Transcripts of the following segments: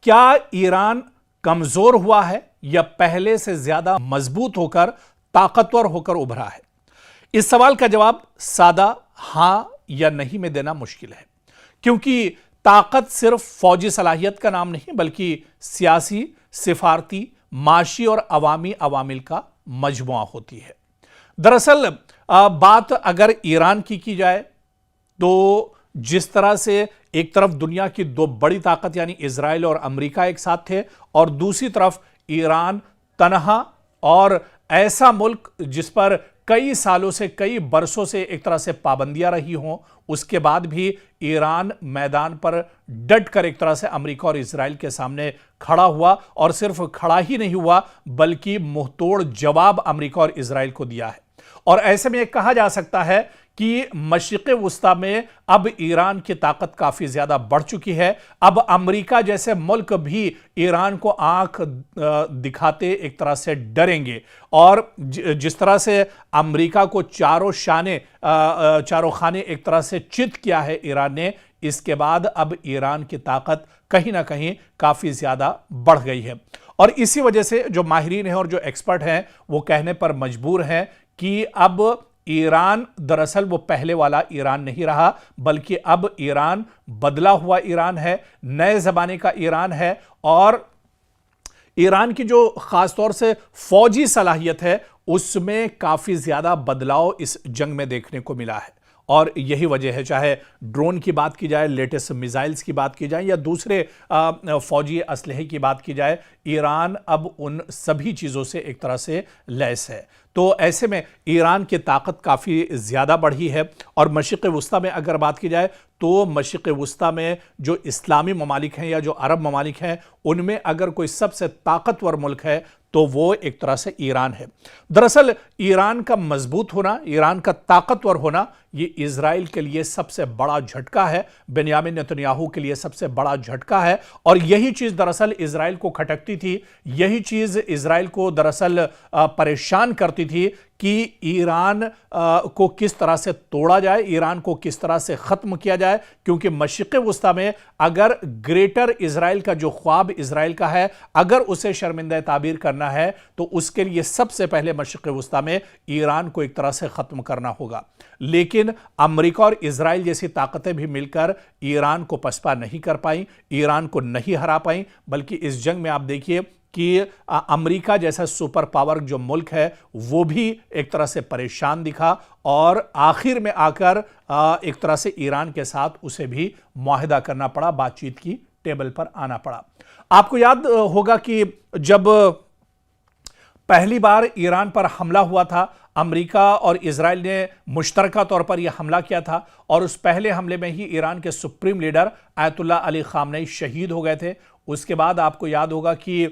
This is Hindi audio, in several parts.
क्या ईरान कमजोर हुआ है या पहले से ज्यादा मजबूत होकर, ताकतवर होकर उभरा है? इस सवाल का जवाब सादा हां या नहीं में देना मुश्किल है, क्योंकि ताकत सिर्फ फौजी सलाहियत का नाम नहीं बल्कि सियासी, सिफारती, माशी और अवामी अवामिल का मजमुआ होती है। दरअसल बात अगर ईरान की जाए तो जिस तरह से एक तरफ दुनिया की दो बड़ी ताकत यानी इजराइल और अमेरिका एक साथ थे और दूसरी तरफ ईरान तनहा और ऐसा मुल्क जिस पर कई सालों से, कई बरसों से एक तरह से पाबंदियां रही हों, उसके बाद भी ईरान मैदान पर डट कर एक तरह से अमेरिका और इजराइल के सामने खड़ा हुआ और सिर्फ खड़ा ही नहीं हुआ बल्कि मुंहतोड़ जवाब अमेरिका और इजराइल को दिया है। और ऐसे में यह कहा जा सकता है कि मशरिक़ वुस्ता में अब ईरान की ताकत काफी ज्यादा बढ़ चुकी है। अब अमेरिका जैसे मुल्क भी ईरान को आंख दिखाते एक तरह से डरेंगे और जिस तरह से अमेरिका को चारों खाने एक तरह से चित किया है ईरान ने, इसके बाद अब ईरान की ताकत कहीं ना कहीं काफी ज्यादा बढ़ गई है। और इसी वजह से जो माहिरीन हैं और जो एक्सपर्ट हैं वो कहने पर मजबूर हैं कि अब ईरान दरअसल वो पहले वाला ईरान नहीं रहा, बल्कि अब ईरान बदला हुआ ईरान है, नए जमाने का ईरान है। और ईरान की जो खासतौर से फौजी सलाहियत है उसमें काफी ज्यादा बदलाव इस जंग में देखने को मिला है। और यही वजह है, चाहे ड्रोन की बात की जाए, लेटेस्ट मिसाइल्स की बात की जाए या दूसरे फौजी असलहे की बात की जाए, ईरान अब उन सभी चीज़ों से एक तरह से लैस है। तो ऐसे में ईरान की ताकत काफ़ी ज़्यादा बढ़ी है। और मशरिक़ वुस्ता में अगर बात की जाए तो मशरिक़ वुस्ता में जो इस्लामी ममालिक हैं या जो अरब ममालिक हैं, उनमें अगर कोई सबसे ताकतवर मुल्क है तो वो एक तरह से ईरान है। दरअसल ईरान का मजबूत होना, ईरान का ताकतवर होना, ये इजराइल के लिए सबसे बड़ा झटका है, बेंयामिन नेतन्याहू के लिए सबसे बड़ा झटका है। और यही चीज़ दरअसल इजराइल को खटकती थी, यही चीज़ इजराइल को दरअसल परेशान करती थी कि ईरान को किस तरह से तोड़ा जाए, ईरान को किस तरह से ख़त्म किया जाए। क्योंकि मशरिक़ वुस्ता में अगर ग्रेटर इजराइल का जो ख्वाब इजराइल का है, अगर उसे शर्मिंदा ताबीर करना है तो उसके लिए सबसे पहले मशरिक़ वुस्ता में ईरान को एक तरह से ख़त्म करना होगा। लेकिन अमेरिका और इजराइल जैसी ताकतें भी मिलकर ईरान को पसपा नहीं कर पाई, ईरान को नहीं हरा पाई, बल्कि इस जंग में आप देखिए कि अमेरिका जैसा सुपर पावर जो मुल्क है वो भी एक तरह से परेशान दिखा और आखिर में आकर एक तरह से ईरान के साथ उसे भी मुआहदा करना पड़ा, बातचीत की टेबल पर आना पड़ा। आपको याद होगा कि जब पहली बार ईरान पर हमला हुआ था, अमेरिका और इजराइल ने मुश्तरका तौर पर यह हमला किया था और उस पहले हमले में ही ईरान के supreme leader Ayatollah Ali Khamenei शहीद हो गए थे। उसके बाद आपको याद होगा कि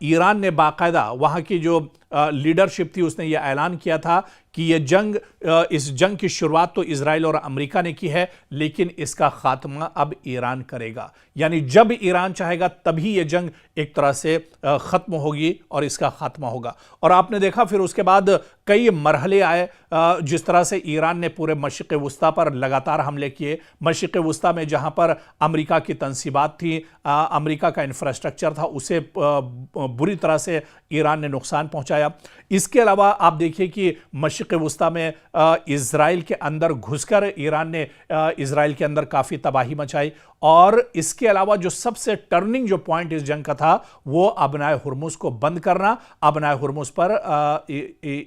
ईरान ने बाकायदा वहाँ की जो लीडरशिप थी उसने यह ऐलान किया था कि इस जंग की शुरुआत तो इजराइल और अमेरिका ने की है, लेकिन इसका खात्मा अब ईरान करेगा। यानी जब ईरान चाहेगा तभी यह जंग एक तरह से ख़त्म होगी और इसका खात्मा होगा। और आपने देखा फिर उसके बाद कई मरहले आए, जिस तरह से ईरान ने पूरे मशरिक़ वुस्ता पर लगातार हमले किए। मशरिक़ वुस्ता में जहाँ पर अमेरिका की तंसीबात थी, अमेरिका का इंफ्रास्ट्रक्चर था, उसे बुरी तरह से ईरान ने नुकसान पहुँचाया। इसके अलावा आप देखिए कि मशरिक़ वुस्ता में इजराइल के अंदर घुसकर ईरान ने इजराइल के अंदर काफ़ी तबाही मचाई। और इसके अलावा जो सबसे टर्निंग जो पॉइंट इस जंग का था वो अबनाए हुर्मुज़ को बंद करना, अबनाए हुर्मुज़ पर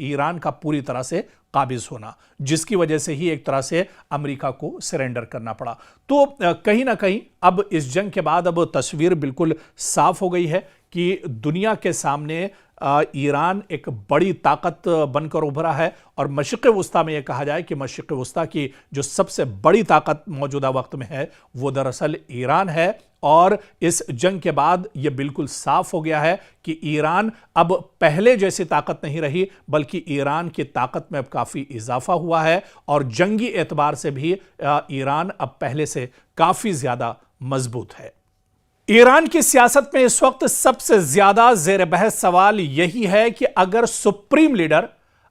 ईरान का पूरी तरह से काबिज होना, जिसकी वजह से ही एक तरह से अमेरिका को सरेंडर करना पड़ा। तो कहीं ना कहीं अब इस जंग के बाद अब तस्वीर बिल्कुल साफ हो गई है कि दुनिया के सामने ईरान एक बड़ी ताकत बनकर उभरा है। और मशरिक़ वुस्ता में यह कहा जाए कि मशरिक़ वुस्ता की जो सबसे बड़ी ताकत मौजूदा वक्त में है वो दरअसल ईरान है। और इस जंग के बाद यह बिल्कुल साफ हो गया है कि ईरान अब पहले जैसी ताकत नहीं रही, बल्कि ईरान की ताकत में अब काफ़ी इजाफा हुआ है और जंगी एतबार से भी ईरान अब पहले से काफ़ी ज़्यादा मजबूत है। ईरान की सियासत में इस वक्त सबसे ज्यादा जेर बहस सवाल यही है कि अगर supreme leader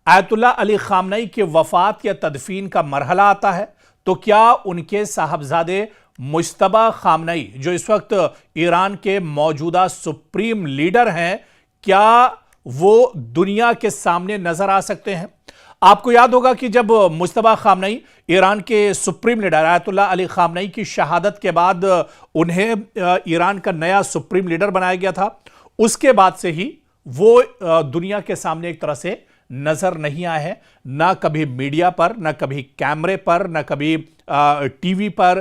Ayatollah Ali Khamenei की वफात या तदफीन का मरहला आता है तो क्या उनके साहबजादे मुश्तबा खामनई जो इस वक्त ईरान के मौजूदा सुप्रीम लीडर हैं, क्या वो दुनिया के सामने नजर आ सकते हैं? आपको याद होगा कि जब मुश्तबा खामनई ईरान के सुप्रीम लीडर आयतुल्ला अली खामनई की शहादत के बाद उन्हें ईरान का नया सुप्रीम लीडर बनाया गया था, उसके बाद से ही वो दुनिया के सामने एक तरह से नजर नहीं आए हैं। ना कभी मीडिया पर, ना कभी कैमरे पर, ना कभी टीवी पर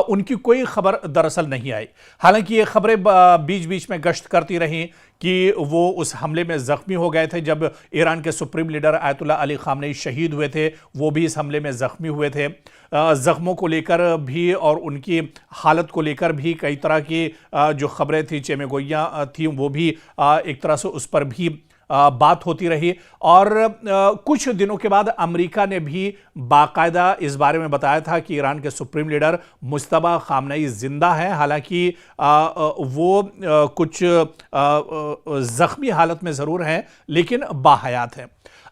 उनकी कोई खबर दरअसल नहीं आई। हालांकि ये खबरें बीच बीच में गश्त करती रहीं कि वो उस हमले में जख्मी हो गए थे। जब ईरान के सुप्रीम लीडर आयतुल्ला अली खामनई शहीद हुए थे, वो भी इस हमले में जख्मी हुए थे। जख्मों को लेकर भी और उनकी हालत को लेकर भी कई तरह की जो खबरें थी, चेमेगोइयाँ थी, वो भी एक तरह से उस पर भी बात होती रही। और कुछ दिनों के बाद अमेरिका ने भी बाकायदा इस बारे में बताया था कि ईरान के सुप्रीम लीडर मुश्तबा खामनई जिंदा है। हालांकि वो कुछ जख्मी हालत में जरूर हैं, लेकिन बाहयात हैं।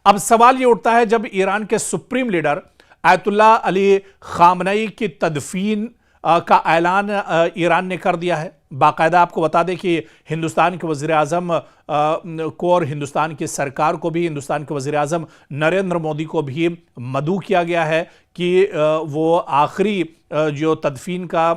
अब सवाल ये उठता है, जब ईरान के सुप्रीम लीडर आयतुल्ला अली खामनई की तदफीन का ऐलान ईरान ने कर दिया है, बाकायदा आपको बता दें कि हिंदुस्तान के वज़ीर आज़म को और हिंदुस्तान की सरकार को भी, हिंदुस्तान के वज़ीर आज़म नरेंद्र मोदी को भी मदऊ किया गया है कि वो आखिरी जो तदफीन का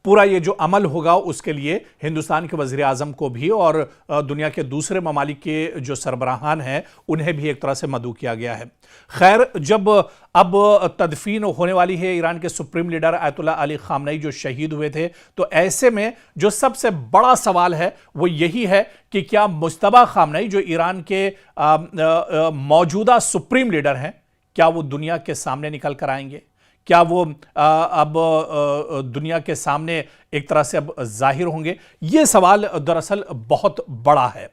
पूरा ये जो अमल होगा उसके लिए हिंदुस्तान के वज़ीर आज़म को भी और दुनिया के दूसरे ममालिक के जो सरबराहान हैं उन्हें भी एक तरह से मदऊ किया गया है। खैर, जब अब तदफीन होने वाली है ईरान के सुप्रीम लीडर आयतुल्ला अली खामनई जो शहीद हुए थे, तो ऐसे में जो सबसे बड़ा सवाल है वो यही है कि क्या मुश्तबा खामनई जो ईरान के मौजूदा सुप्रीम लीडर हैं, क्या वो दुनिया के सामने निकल कर आएंगे? क्या वो अब दुनिया के सामने एक तरह से अब जाहिर होंगे? ये सवाल दरअसल बहुत बड़ा है,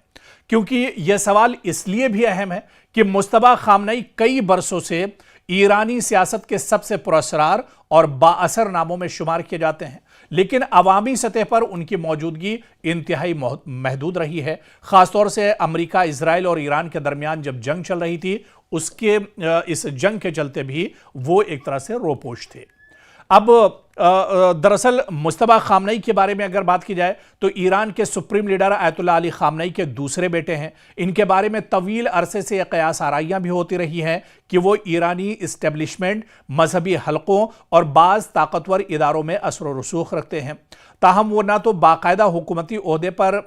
क्योंकि यह सवाल इसलिए भी अहम है कि मुश्तबा खामनई कई बरसों से ईरानी सियासत के सबसे पुरस्कार और बाअसर नामों में शुमार किए जाते हैं, लेकिन अवामी सतह पर उनकी मौजूदगी इंतहाई महदूद रही है। खासतौर से अमेरिका, इजराइल और ईरान के दरमियान जब जंग चल रही थी, उसके इस जंग के चलते भी वो एक तरह से रोपोश थे। अब दरअसल मुश्तबा खामनई के बारे में अगर बात की जाए तो ईरान के सुप्रीम लीडर आयतुल्ला अली खामनई के दूसरे बेटे हैं। इनके बारे में तवील अरसे से कयास आराइयां भी होती रही हैं कि वो ईरानी इस्टेब्लिशमेंट, मजहबी हलकों और बाज़ ताकतवर इदारों में असर व रसूख रखते हैं। ताहम वो ना तो बाकायदा हुकूमती ओहदे पर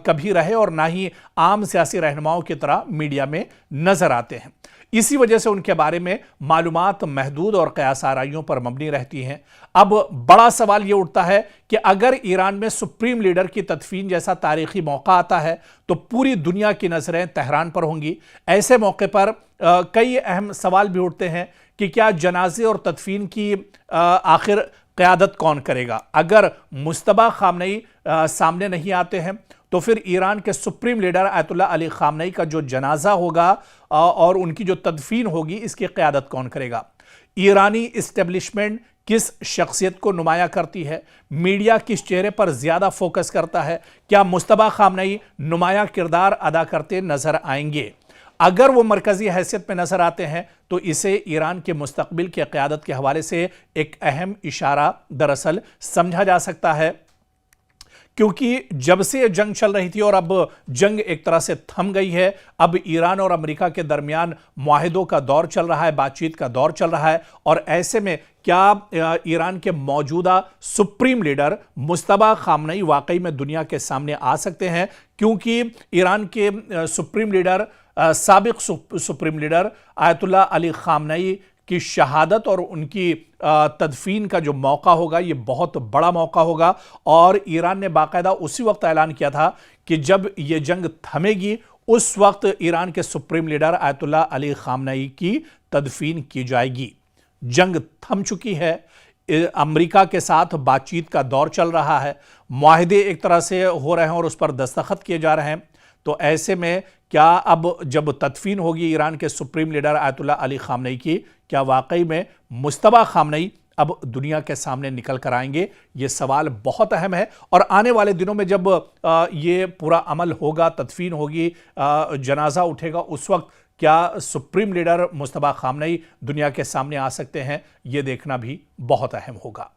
कभी रहे और ना ही आम सियासी रहनुमाओं की तरह मीडिया में नजर आते हैं। इसी वजह से उनके बारे में मालूमात महदूद और कयास आराइयों पर मबनी रहती हैं। अब बड़ा सवाल यह उठता है कि अगर ईरान में सुप्रीम लीडर की तदफीन जैसा तारीखी मौका आता है तो पूरी दुनिया की नजरें तेहरान पर होंगी। ऐसे मौके पर कई अहम सवाल भी उठते हैं कि क्या जनाजे और तदफीन की आखिर क़यादत कौन करेगा? अगर मुश्तबा खामनई सामने नहीं आते हैं तो फिर ईरान के सुप्रीम लीडर आयतुल्ला अली खामनई का जो जनाजा होगा और उनकी जो तदफीन होगी, इसकी क़यादत कौन करेगा? ईरानी इस्टेब्लिशमेंट किस शख्सियत को नुमाया करती है? मीडिया किस चेहरे पर ज़्यादा फोकस करता है? क्या मुश्तबा खामनई नुमाया किरदार अदा करते नज़र आएंगे? अगर वो मरकज़ी हैसियत में नज़र आते हैं तो इसे ईरान के मुस्तकबिल की क़यादत के हवाले से एक अहम इशारा दरअसल समझा जा सकता है, क्योंकि जब से ये जंग चल रही थी और अब जंग एक तरह से थम गई है, अब ईरान और अमेरिका के दरमियान मुआहिदों का दौर चल रहा है, बातचीत का दौर चल रहा है। और ऐसे में क्या ईरान के मौजूदा सुप्रीम लीडर मुश्तबा खामनई वाकई में दुनिया के सामने आ सकते हैं? क्योंकि ईरान के सुप्रीम लीडर, साबिक सुप्रीम लीडर आयतुल्ला अली खामनई की शहादत और उनकी तदफीन का जो मौका होगा, ये बहुत बड़ा मौका होगा। और ईरान ने बाकायदा उसी वक्त ऐलान किया था कि जब ये जंग थमेगी उस वक्त ईरान के सुप्रीम लीडर आयतुल्ला अली खामनई की तदफीन की जाएगी। जंग थम चुकी है, अमेरिका के साथ बातचीत का दौर चल रहा है, मुआहिदे एक तरह से हो रहे हैं और उस पर दस्तखत किए जा रहे हैं। तो ऐसे में क्या अब जब तदफीन होगी ईरान के सुप्रीम लीडर आयतुल्ला अली खामनई की, क्या वाकई में मुश्तबा खामनई अब दुनिया के सामने निकल कर आएंगे? ये सवाल बहुत अहम है। और आने वाले दिनों में जब ये पूरा अमल होगा, तदफीन होगी, जनाजा उठेगा, उस वक्त क्या सुप्रीम लीडर मुश्तबा खामनई दुनिया के सामने आ सकते हैं? ये देखना भी बहुत अहम होगा।